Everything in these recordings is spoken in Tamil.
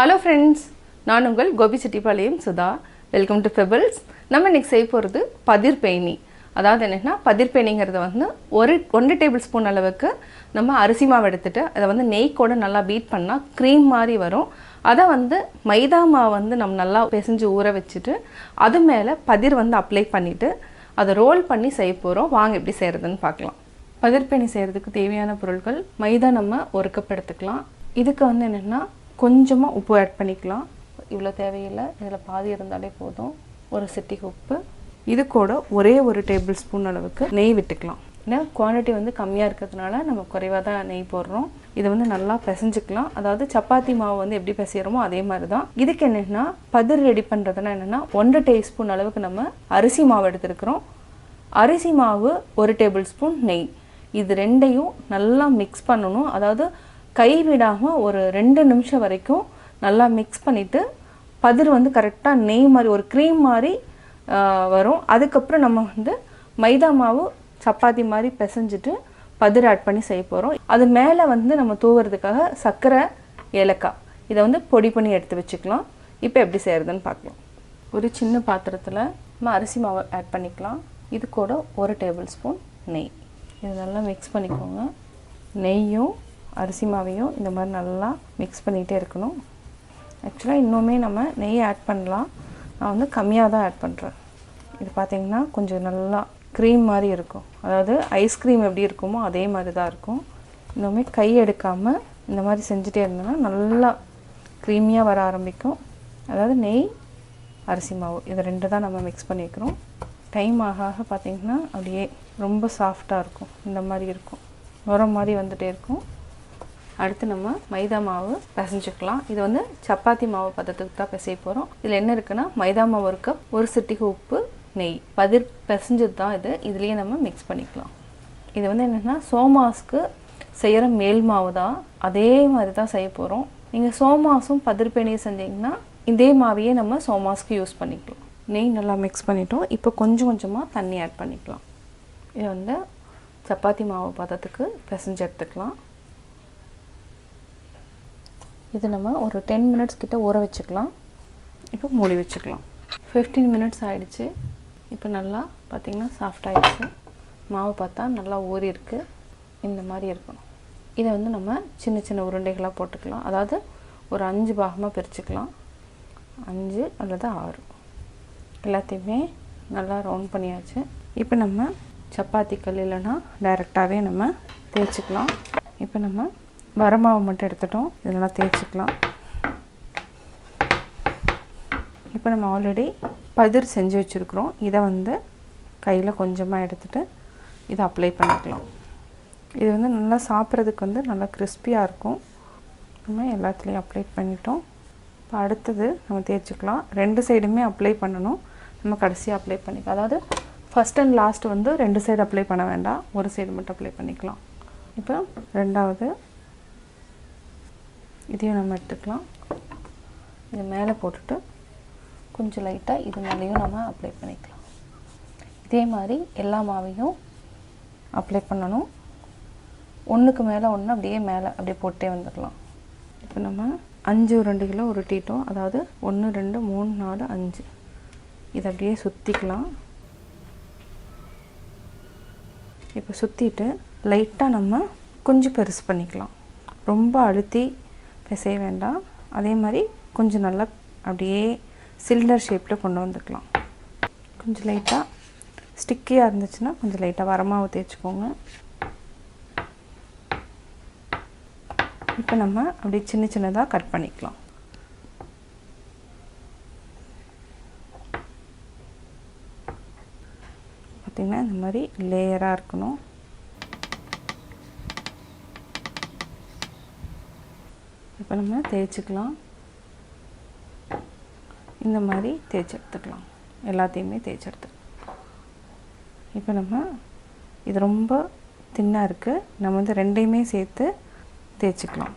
Hello friends, நான் உங்கள் Gobichettipalayam Sudha. Welcome to Pebbles. நம்ம இன்னைக்கு செய்ய போகிறது பதிர் பேணி. அதாவது என்னன்னா பதிர் பேணிங்கிறது வந்து ஒன்று டேபிள் ஸ்பூன் அளவுக்கு நம்ம அரிசி மாவு எடுத்துட்டு அதை வந்து நெய் கூட நல்லா பீட் பண்ணால் க்ரீம் மாதிரி வரும். அதை வந்து மைதா மாவு வந்து நம்ம நல்லா பிசைஞ்சு ஊற வச்சுட்டு அது மேலே பதிர் வந்து அப்ளை பண்ணிவிட்டு அதை ரோல் பண்ணி செய்ய போகிறோம். வாங்க எப்படி செய்கிறதுன்னு பார்க்கலாம். பதிர் பேணி செய்கிறதுக்கு தேவையான பொருட்கள் மைதா நம்ம ஒரு கப் எடுத்துக்கலாம். இதுக்கு வந்து என்னென்னா கொஞ்சமாக உப்பு ஆட் பண்ணிக்கலாம். இவ்வளோ தேவையில்லை, இதில் பாதி இருந்தாலே போதும். ஒரு சிட்டிக்கு உப்பு. இது கூட ஒரு டேபிள் ஸ்பூன் அளவுக்கு நெய் விட்டுக்கலாம். ஏன்னா குவான்டிட்டி வந்து கம்மியாக இருக்கிறதுனால நம்ம குறைவாக தான் நெய் போடுறோம். இதை வந்து நல்லா பிசைஞ்சிக்கலாம். அதாவது சப்பாத்தி மாவு வந்து எப்படி பிசைகிறோமோ அதே மாதிரி தான். இதுக்கு என்னென்னா பதிர் ரெடி பண்ணுறதுனா என்னென்னா 1 டீஸ்பூன் அளவுக்கு நம்ம அரிசி மாவு எடுத்துருக்குறோம். அரிசி மாவு 1 டேபிள் ஸ்பூன் நெய், இது ரெண்டையும் நல்லா மிக்ஸ் பண்ணணும். அதாவது கை விடாமல் ஒரு 2 நிமிஷம் வரைக்கும் நல்லா மிக்ஸ் பண்ணிவிட்டு பதிர் வந்து கரெக்டாக நெய் மாதிரி ஒரு க்ரீம் மாதிரி வரும். அதுக்கப்புறம் நம்ம வந்து மைதா மாவு சப்பாத்தி மாதிரி பிசைஞ்சிட்டு பதிர் ஆட் பண்ணி செய்ய போகிறோம். அது மேலே வந்து நம்ம தூவுறதுக்காக சர்க்கரை, ஏலக்காய் இதை வந்து பொடி பண்ணி எடுத்து வச்சுக்கலாம். இப்போ எப்படி செய்கிறதுன்னு பார்க்கலாம். ஒரு சின்ன பாத்திரத்தில் நம்ம அரிசி மாவு ஆட் பண்ணிக்கலாம். இது கூட 1 டேபிள் ஸ்பூன் நெய், இது நல்லா மிக்ஸ் பண்ணிக்கோங்க. நெய்யும் அரிசி மாவையும் இந்த மாதிரி நல்லா மிக்ஸ் பண்ணிகிட்டே இருக்கணும். ஆக்சுவலாக இன்னுமே நம்ம நெய் ஆட் பண்ணலாம், நான் வந்து கம்மியாக தான் ஆட் பண்ணுறேன். இது பார்த்திங்கன்னா கொஞ்சம் நல்லா க்ரீம் மாதிரி இருக்கும். அதாவது ஐஸ்கிரீம் எப்படி இருக்குமோ அதே மாதிரி தான் இருக்கும். இன்னுமே கை எடுக்காமல் இந்த மாதிரி செஞ்சுட்டே இருந்தோன்னா நல்லா க்ரீமியாக வர ஆரம்பிக்கும். அதாவது நெய், அரிசி மாவு இது 2 தான் நம்ம மிக்ஸ் பண்ணிக்கிறோம். டைம் ஆக ஆக பார்த்திங்கன்னா அப்படியே ரொம்ப சாஃப்டாக இருக்கும். இந்த மாதிரி இருக்கும், நுர மாதிரி வந்துகிட்டே இருக்கும். அடுத்து நம்ம மைதா மாவு பிசைஞ்சிக்கலாம். இது வந்து சப்பாத்தி மாவு பதத்துக்கு தான் பிசைய போகிறோம். இதில் என்ன இருக்குன்னா மைதா மாவு 1 கப், ஒரு சிட்டிக்கு உப்பு, நெய், பதிர் பிசைஞ்சது தான் இது. இதுலேயே நம்ம மிக்ஸ் பண்ணிக்கலாம். இது வந்து என்னென்னா சோமாஸ்க்கு செய்கிற மேல் மாவு தான், அதே மாதிரி தான் செய்ய போகிறோம். நீங்கள் சோமாஸும் பதிர் பேணியும் செஞ்சிங்கன்னா இதே மாவையே நம்ம சோமாஸ்க்கு யூஸ் பண்ணிக்கலாம். நெய் நல்லா மிக்ஸ் பண்ணிட்டோம். இப்போ கொஞ்சம் கொஞ்சமாக தண்ணி ஆட் பண்ணிக்கலாம். இதை வந்து சப்பாத்தி மாவு பதத்துக்கு பிசைஞ்சு எடுத்துக்கலாம். இது நம்ம ஒரு 10 மினிட்ஸ் கிட்ட ஊற வச்சுக்கலாம். இப்போ மூடி வச்சுக்கலாம். 15 மினிட்ஸ் ஆகிடுச்சு. இப்போ நல்லா பார்த்திங்கன்னா சாஃப்ட் ஆகிடுச்சு. மாவு பார்த்தா நல்லா ஊறி இருக்குது. இந்த மாதிரி இருக்கணும். இதை வந்து நம்ம சின்ன சின்ன உருண்டைகளாக போட்டுக்கலாம். அதாவது ஒரு 5 பாகமாக பிரிச்சுக்கலாம். 5 அல்லது 6 எல்லாத்தையுமே நல்லா ரவுண்ட் பண்ணியாச்சு. இப்போ நம்ம சப்பாத்தி கல் இல்லைன்னா டைரெக்டாகவே நம்ம தேய்ச்சிக்கலாம். இப்போ நம்ம வரமாவு மட்டும் எடுத்துட்டோம், இதெல்லாம் தேய்ச்சிக்கலாம். இப்போ நம்ம ஆல்ரெடி பதிர் செஞ்சு வச்சுருக்குறோம். இதை வந்து கையில் கொஞ்சமாக எடுத்துகிட்டு இதை அப்ளை பண்ணிக்கலாம். இது வந்து நல்லா சாப்பிட்றதுக்கு வந்து நல்லா கிறிஸ்பியாக இருக்கும். நம்ம எல்லாத்துலேயும் அப்ளை பண்ணிட்டோம். இப்போ அடுத்தது நம்ம தேய்ச்சிக்கலாம். 2 சைடுமே அப்ளை பண்ணணும். நம்ம கடைசியாக அப்ளை பண்ணிக்கலாம். அதாவது ஃபஸ்ட் அண்ட் லாஸ்ட் வந்து 2 சைடு அப்ளை பண்ண வேண்டாம், ஒரு சைடு மட்டும் அப்ளை பண்ணிக்கலாம். இப்போ ரெண்டாவது இதையும் நம்ம எடுத்துக்கலாம். இது மேலே போட்டுட்டு கொஞ்சம் லைட்டாக இது மேலேயும் நம்ம அப்ளை பண்ணிக்கலாம். இதே மாதிரி எல்லா மாவையும் அப்ளை பண்ணணும். ஒன்றுக்கு மேலே ஒன்று அப்படியே மேலே அப்படியே போட்டே வந்துடலாம். இப்போ நம்ம 5 உருண்டைகளை உருட்டிட்டோம். அதாவது 1 2 3 4 5 இதை அப்படியே சுற்றிக்கலாம். இப்போ சுற்றிட்டு லைட்டாக நம்ம கொஞ்சம் பெருசு பண்ணிக்கலாம். ரொம்ப அழுத்தி பிசைய வேண்டாம். அதே மாதிரி கொஞ்சம் நல்லா அப்படியே சிலிண்டர் ஷேப்பில் கொண்டு வந்துக்கலாம். கொஞ்சம் லைட்டாக ஸ்டிக்கியாக இருந்துச்சுன்னா கொஞ்சம் லைட்டாக வரமாவு தேய்ச்சிக்கோங்க. இப்போ நம்ம அப்படியே சின்ன சின்னதாக கட் பண்ணிக்கலாம். பார்த்திங்கன்னா இந்த மாதிரி லேயராக இருக்கணும். இப்போ நம்ம தேய்ச்சிக்கலாம். இந்த மாதிரி தேய்ச்சி எடுத்துக்கலாம். எல்லாத்தையுமே தேய்ச்சி எடுத்துக்கலாம். இப்போ நம்ம இது ரொம்ப தின்னாக இருக்குது, நம்ம வந்து 2யுமே சேர்த்து தேய்ச்சிக்கலாம்.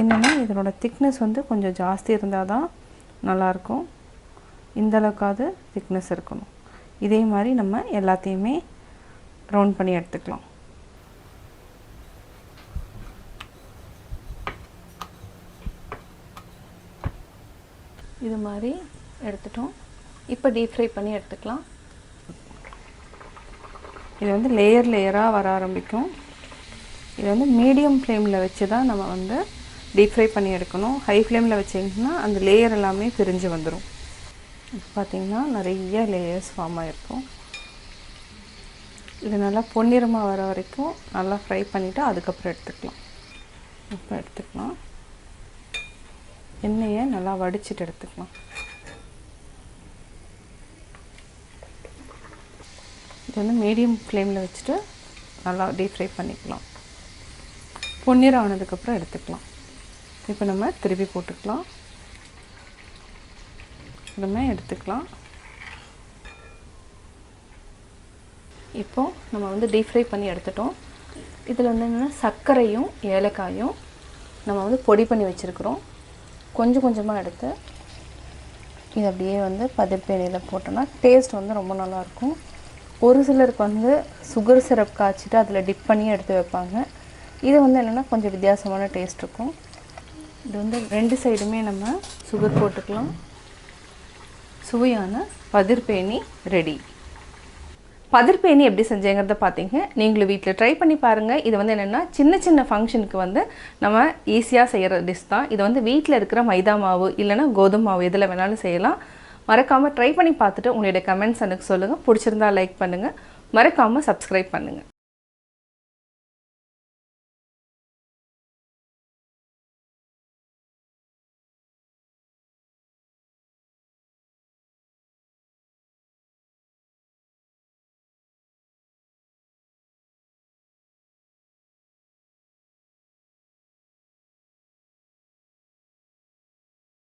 என்னென்னா இதனோட திக்னஸ் வந்து கொஞ்சம் ஜாஸ்தி இருந்தால் தான் நல்லாயிருக்கும். இந்தளவுக்காவது திக்னஸ் இருக்கணும். இதே மாதிரி நம்ம எல்லாத்தையுமே ரவுண்ட் பண்ணி எடுத்துக்கலாம். இது மாதிரி எடுத்துட்டோம். இப்போ டீப் ஃப்ரை பண்ணி எடுத்துக்கலாம். இது வந்து லேயராக வர ஆரம்பிக்கும். இது வந்து மீடியம் ஃப்ளேமில் வச்சு தான் நம்ம வந்து டீப் ஃப்ரை பண்ணி எடுக்கணும். ஹை ஃப்ளேமில் வச்சிங்கன்னா அந்த லேயர் எல்லாமே பிரிஞ்சு வந்துடும். இப்போ பார்த்திங்கன்னா நிறைய லேயர்ஸ் ஃபார்ம் ஆகிருக்கும். இது நல்லா பொன்னிறமாக வர வரைக்கும் நல்லா ஃப்ரை பண்ணிவிட்டு அதுக்கப்புறம் எடுத்துக்கலாம். இப்போ எடுத்துக்கலாம். எண்ணெயை நல்லா வடிச்சிட்டு எடுத்துக்கலாம். இது வந்து மீடியம் ஃப்ளேமில் வச்சுட்டு நல்லா டீப் ஃப்ரை பண்ணிக்கலாம். பொன்னிறம் ஆனதுக்கப்புறம் எடுத்துக்கலாம். இப்போ நம்ம திருப்பி போட்டுக்கலாம். நம்ம எடுத்துக்கலாம். இப்போது நம்ம வந்து டீப் ஃப்ரை பண்ணி எடுத்துட்டோம். இதில் வந்து என்னென்னா சர்க்கரையும் ஏலக்காயும் நம்ம வந்து பொடி பண்ணி வச்சுருக்குறோம். கொஞ்சம் கொஞ்சமாக எடுத்து இது அப்படியே வந்து பதிர் பேனியில் போட்டோன்னா டேஸ்ட் வந்து ரொம்ப நல்லாயிருக்கும். ஒரு சிலருக்கு வந்து சுகர் சிரப் காய்ச்சிட்டு அதில் டிப் பண்ணி எடுத்து வைப்பாங்க. இது வந்து என்னென்னா கொஞ்சம் வித்தியாசமான டேஸ்ட் இருக்கும். இது வந்து 2 சைடுமே நம்ம சுகர் போட்டுக்கலாம். சுவையான பதிர் பேனி ரெடி. பதிர் பேனி எப்படி செஞ்சேங்கிறத பார்த்தீங்க. நீங்களும் வீட்டில் ட்ரை பண்ணி பாருங்கள். இது வந்து என்னென்னா சின்ன சின்ன ஃபங்க்ஷனுக்கு வந்து நம்ம ஈஸியாக செய்கிற டிஷ் தான். இது வந்து வீட்டில் இருக்கிற மைதா மாவு இல்லைன்னா கோதுமை மாவு எதில் வேணாலும் செய்யலாம். மறக்காமல் ட்ரை பண்ணி பார்த்துட்டு உங்களுடைய கமெண்ட்ஸ் எனக்கு சொல்லுங்கள். பிடிச்சிருந்தா லைக் பண்ணுங்கள். மறக்காமல் சப்ஸ்கிரைப் பண்ணுங்கள்.